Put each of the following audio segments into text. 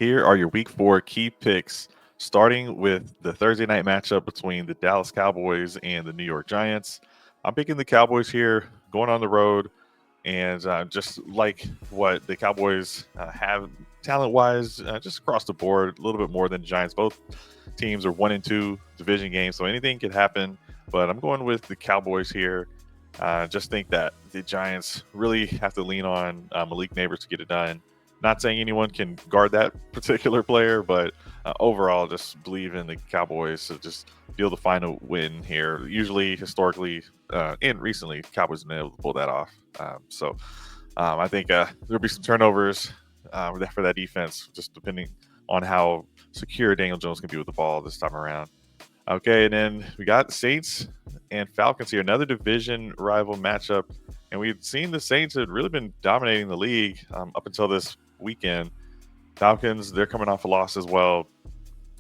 Here are your week 4 key picks, starting with the Thursday night matchup between the Dallas Cowboys and the New York Giants. I'm picking the Cowboys here, going on the road, and just like what the Cowboys have talent wise, just across the board, a little bit more than the Giants. Both teams are 1-2 division games, so anything could happen. But I'm going with the Cowboys here. Just think that the Giants really have to lean on Malik Neighbors to get it done. Not saying anyone can guard that particular player, but overall, just believe in the Cowboys to just be able to find a win here. Usually, historically, and recently, Cowboys have been able to pull that off. I think there'll be some turnovers for that defense, just depending on how secure Daniel Jones can be with the ball this time around. Okay, and then we got Saints and Falcons here, another division rival matchup. And we've seen the Saints had really been dominating the league up until this weekend. Falcons, they're coming off a loss as well.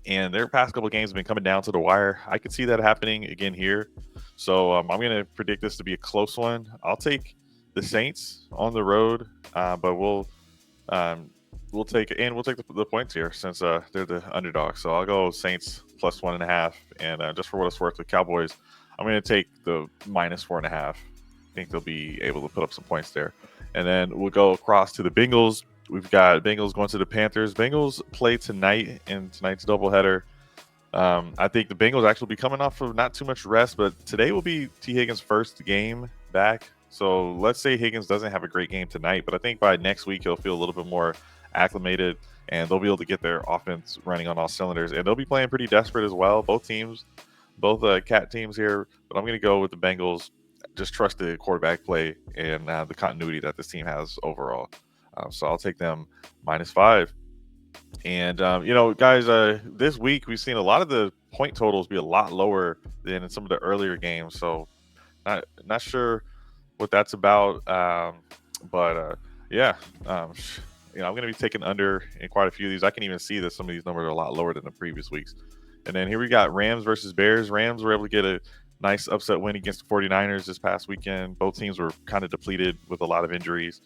And their past couple of games have been coming down to the wire. I could see that happening again here. So I'm going to predict this to be a close one. I'll take the Saints on the road, but we'll take the points here since they're the underdog. So I'll go Saints plus 1.5, and just for what it's worth, the Cowboys, I'm going to take the minus 4.5. I think they'll be able to put up some points there, and then we'll go across to the Bengals. We've got Bengals going to the Panthers. Bengals play tonight in tonight's doubleheader. I think the Bengals actually will be coming off of not too much rest, but today will be T. Higgins' first game back. So let's say Higgins doesn't have a great game tonight, but I think by next week he'll feel a little bit more acclimated, and they'll be able to get their offense running on all cylinders. And they'll be playing pretty desperate as well. Both teams, both cat teams here. But I'm going to go with the Bengals. Just trust the quarterback play and the continuity that this team has overall. So I'll take them -5. And, guys, this week we've seen a lot of the point totals be a lot lower than in some of the earlier games. So not sure what that's about. But I'm going to be taking under in quite a few of these. I can even see that some of these numbers are a lot lower than the previous weeks. And then here we got Rams versus Bears. Rams were able to get a nice upset win against the 49ers this past weekend. Both teams were kind of depleted with a lot of injuries.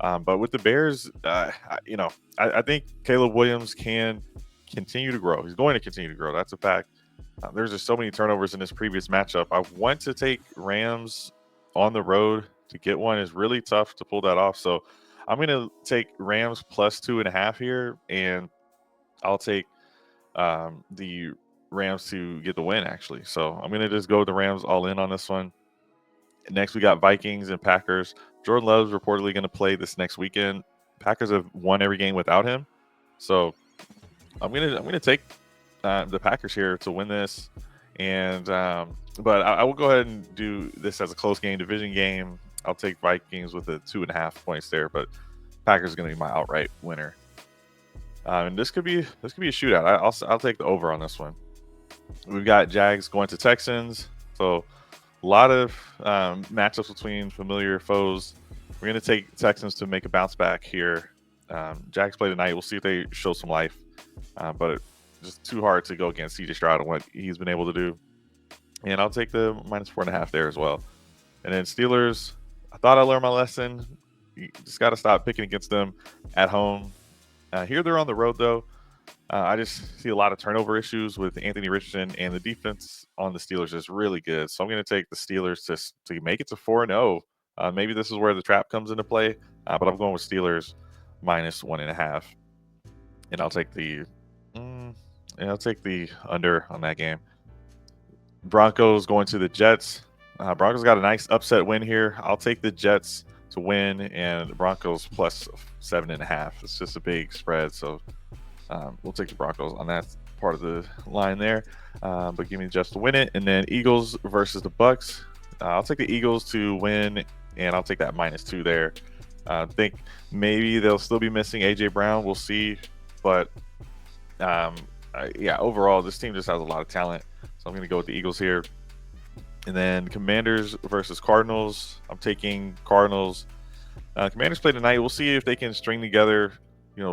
But with the Bears, I think Caleb Williams can continue to grow. He's going to continue to grow. That's a fact. There's just so many turnovers in this previous matchup. I want to take Rams on the road to get one. It's really tough to pull that off. So I'm going to take Rams plus 2.5 here, and I'll take the Rams to get the win, actually. So I'm going to just go with the Rams all in on this one. Next, we got Vikings and Packers. Jordan Love's reportedly going to play this next weekend. Packers have won every game without him, so I'm gonna take the Packers here to win this. And but I will go ahead and do this as a close game, division game. I'll take Vikings with the 2.5 points there, but Packers is going to be my outright winner. And this could be a shootout. I'll take the over on this one. We've got Jags going to Texans, so a lot of matchups between familiar foes. We're going to take Texans to make a bounce back here. Jags play tonight. We'll see if they show some life. But it's just too hard to go against C.J. Stroud and what he's been able to do. And I'll take the -4.5 there as well. And then Steelers, I thought I learned my lesson. You just got to stop picking against them at home. Here they're on the road, though. I just see a lot of turnover issues with Anthony Richardson, and the defense on the Steelers is really good. So I'm going to take the Steelers to make it to 4-0. Maybe this is where the trap comes into play, but I'm going with Steelers -1.5, and I'll take the under on that game. Broncos going to the Jets. Broncos got a nice upset win here. I'll take the Jets to win, and the Broncos plus 7.5. It's just a big spread, so we'll take the Broncos on that part of the line there. But give me the Jets to win it. And then Eagles versus the Bucks. I'll take the Eagles to win, and I'll take that -2 there. I think maybe they'll still be missing A.J. Brown. We'll see. But, overall, this team just has a lot of talent. So I'm going to go with the Eagles here. And then Commanders versus Cardinals. I'm taking Cardinals. Commanders play tonight. We'll see if they can string together,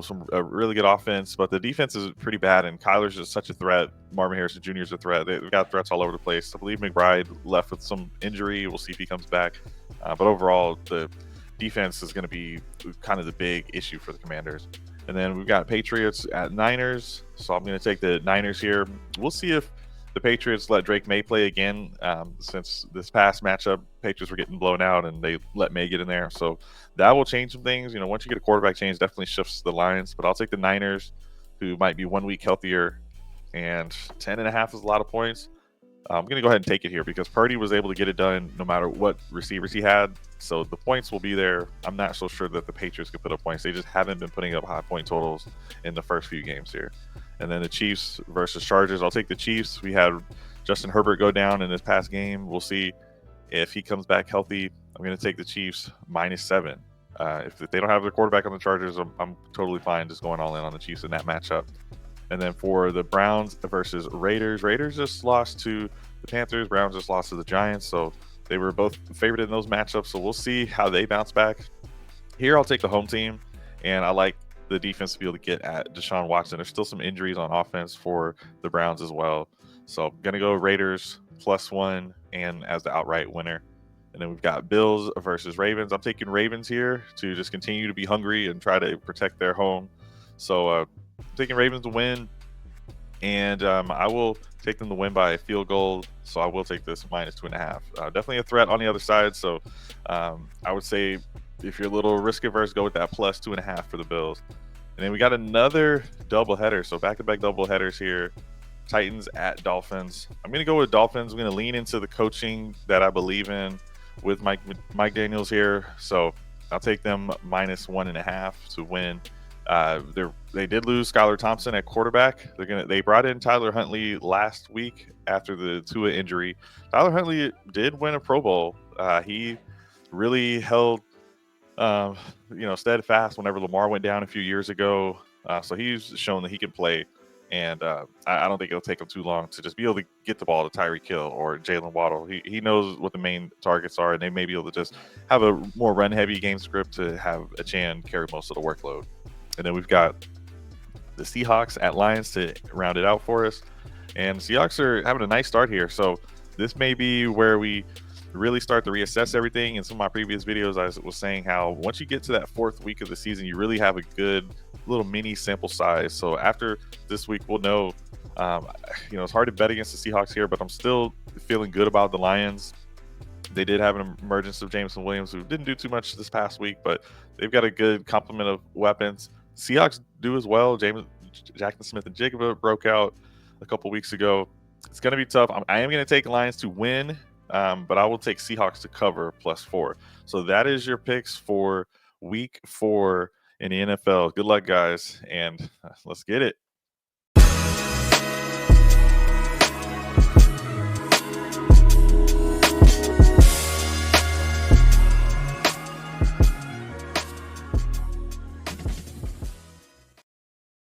some really good offense. But the defense is pretty bad, and Kyler's just such a threat. Marvin Harrison Jr. is a threat. They've got threats all over the place. I believe McBride left with some injury. We'll see if he comes back. But overall, the defense is going to be kind of the big issue for the Commanders. And then we've got Patriots at Niners. So I'm going to take the Niners here. We'll see if the Patriots let Drake May play again. Since this past matchup, Patriots were getting blown out and they let May get in there. So that will change some things. You know, once you get a quarterback change, definitely shifts the lines. But I'll take the Niners, who might be 1 week healthier. And 10.5 is a lot of points. I'm going to go ahead and take it here because Purdy was able to get it done no matter what receivers he had. So the points will be there. I'm not so sure that the Patriots could put up points. They just haven't been putting up high point totals in the first few games here. And then the Chiefs versus Chargers. I'll take the Chiefs. We had Justin Herbert go down in this past game. We'll see if he comes back healthy. I'm going to take the Chiefs -7. If they don't have their quarterback on the Chargers, I'm totally fine just going all in on the Chiefs in that matchup. And then for the Browns versus Raiders, Raiders just lost to the Panthers. Browns just lost to the Giants. So they were both favored in those matchups. So we'll see how they bounce back. Here, I'll take the home team. And I like the defense to be able to get at Deshaun Watson. There's still some injuries on offense for the Browns as well. So I'm going to go Raiders +1 and as the outright winner. And then we've got Bills versus Ravens. I'm taking Ravens here to just continue to be hungry and try to protect their home. So taking Ravens to win, and I will take them to win by a field goal. So I will take this -2.5. Definitely a threat on the other side. So I would say if you're a little risk averse, go with that +2.5 for the Bills. And then we got another doubleheader. So back-to-back doubleheaders here. Titans at Dolphins. I'm going to go with Dolphins. I'm going to lean into the coaching that I believe in with Mike Daniels here. So I'll take them -1.5 to win. They did lose Skylar Thompson at quarterback. They brought in Tyler Huntley last week after the Tua injury. Tyler Huntley did win a Pro Bowl. He really held steadfast whenever Lamar went down a few years ago. So he's shown that he can play. And I don't think it'll take him too long to just be able to get the ball to Tyreek Hill or Jalen Waddle. He knows what the main targets are, and they may be able to just have a more run-heavy game script to have a Chan carry most of the workload. And then we've got the Seahawks at Lions to round it out for us. And the Seahawks are having a nice start here. So this may be where we really start to reassess everything. In some of my previous videos, I was saying how once you get to that 4th week of the season, you really have a good little mini sample size. So after this week, we'll know. It's hard to bet against the Seahawks here, but I'm still feeling good about the Lions. They did have an emergence of Jameson Williams, who didn't do too much this past week, but they've got a good complement of weapons. Seahawks do as well. Jackson Smith and Jigba broke out a couple weeks ago. It's going to be tough. I am going to take Lions to win, but I will take Seahawks to cover +4. So that is your picks for week 4 in the NFL. Good luck, guys, and let's get it.